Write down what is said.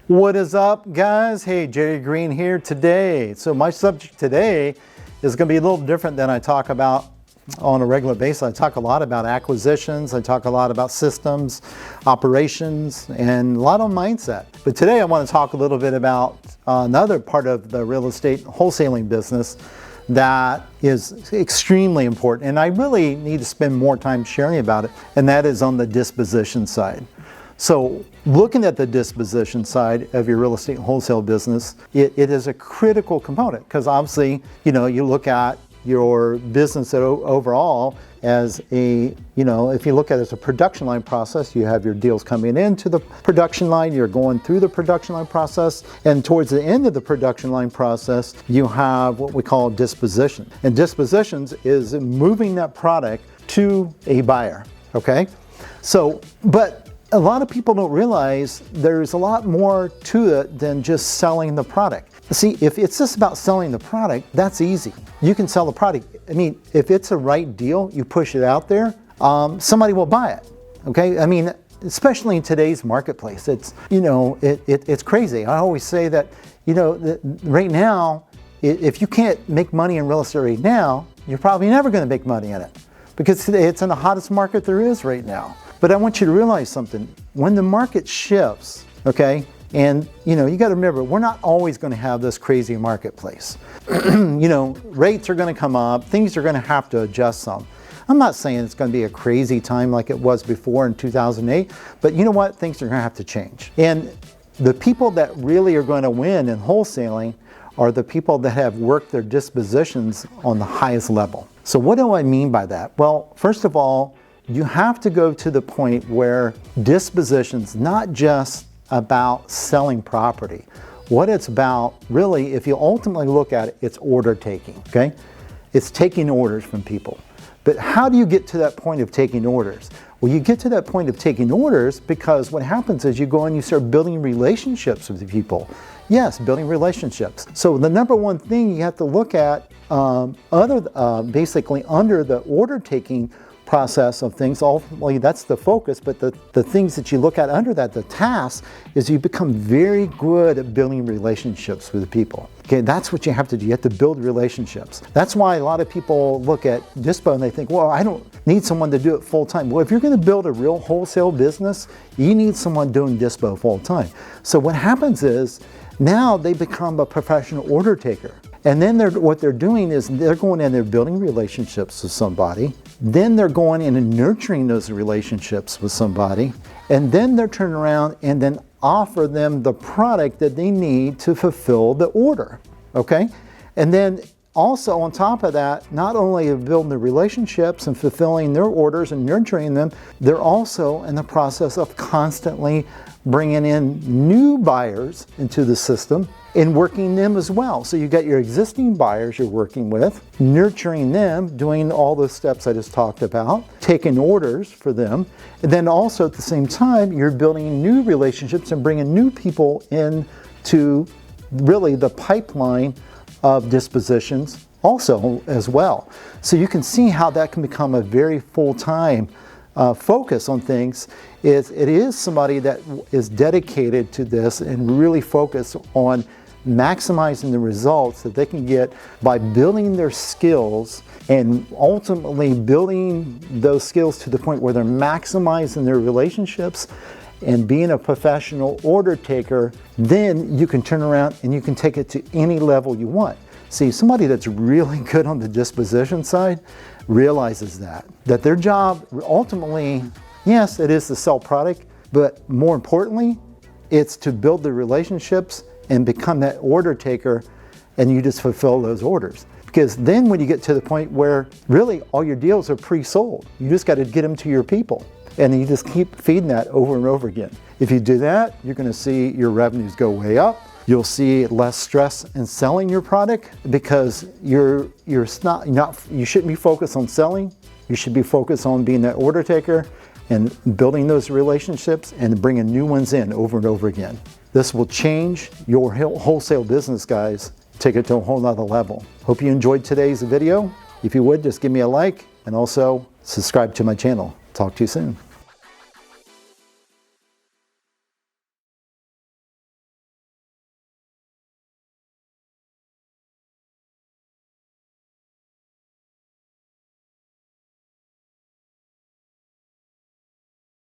What is up, guys? Hey, Jerry Green here today. So my subject today is going to be a little different than I talk about on a regular basis. I talk a lot about acquisitions, I talk a lot about systems, operations, and a lot on mindset. But today I want to talk a little bit about another part of the real estate wholesaling business that is extremely important, and I really need to spend more time sharing about it, and that is on the disposition side. So looking at the disposition side of your real estate wholesale business, it is a critical component, because obviously, you look at your business overall as a, if you look at it as a production line process, you have your deals coming into the production line, you're going through the production line process, and towards the end of the production line process, you have what we call disposition. And dispositions is moving that product to a buyer, okay? So, but a lot of people don't realize there's a lot more to it than just selling the product. See, if it's just about selling the product, that's easy. You can sell the product. I mean, if it's a right deal, you push it out there, somebody will buy it, okay? I mean, especially in today's marketplace, it's, it's crazy. I always say that, right now, if you can't make money in real estate right now, you're probably never gonna make money in it, because today it's in the hottest market there is right now. But I want you to realize something. When the market shifts, okay, and you got to remember, we're not always going to have this crazy marketplace. Rates are going to come up, things are going to have to adjust some. I'm not saying it's going to be a crazy time like it was before in 2008, but you know what? Things are going to have to change. And the people that really are going to win in wholesaling are the people that have worked their dispositions on the highest level. So what do I mean by that? Well, first of all, you have to go to the point where dispositions, not just about selling property. What it's about, really, if you ultimately look at it, it's order taking, okay? It's taking orders from people. But how do you get to that point of taking orders? Well, you get to that point of taking orders because what happens is you go and you start building relationships with the people. Yes, building relationships. So the number one thing you have to look at, basically under the order taking process of things, ultimately that's the focus, but the things that you look at under that, the task, is you become very good at building relationships with people. Okay, that's what you have to do. You have to build relationships. That's why a lot of people look at dispo and they think, well, I don't need someone to do it full time. Well, if you're going to build a real wholesale business, you need someone doing dispo full time. So what happens is now they become a professional order taker. And then what they're doing is they're going in, they're building relationships with somebody. Then they're going in and nurturing those relationships with somebody. And then they're turning around and then offer them the product that they need to fulfill the order, okay? And then also on top of that, not only of building the relationships and fulfilling their orders and nurturing them, they're also in the process of constantly bringing in new buyers into the system and working them as well. So you got your existing buyers you're working with, nurturing them, doing all the steps I just talked about, taking orders for them, and then also at the same time, you're building new relationships and bringing new people into really the pipeline of dispositions also as well. So you can see how that can become a very full-time focus on things. It is somebody that is dedicated to this and really focus on maximizing the results that they can get by building their skills and ultimately building those skills to the point where they're maximizing their relationships and being a professional order taker. Then you can turn around and you can take it to any level you want. See, somebody that's really good on the disposition side realizes that their job ultimately, yes, it is to sell product, but more importantly, it's to build the relationships and become that order taker, and you just fulfill those orders. Because then when you get to the point where really all your deals are pre-sold, you just got to get them to your people, and you just keep feeding that over and over again. If you do that, you're going to see your revenues go way up. You'll see less stress in selling your product, because you shouldn't be focused on selling. You should be focused on being that order taker and building those relationships and bringing new ones in over and over again. This will change your wholesale business, guys. Take it to a whole nother level. Hope you enjoyed today's video. If you would, just give me a like and also subscribe to my channel. Talk to you soon.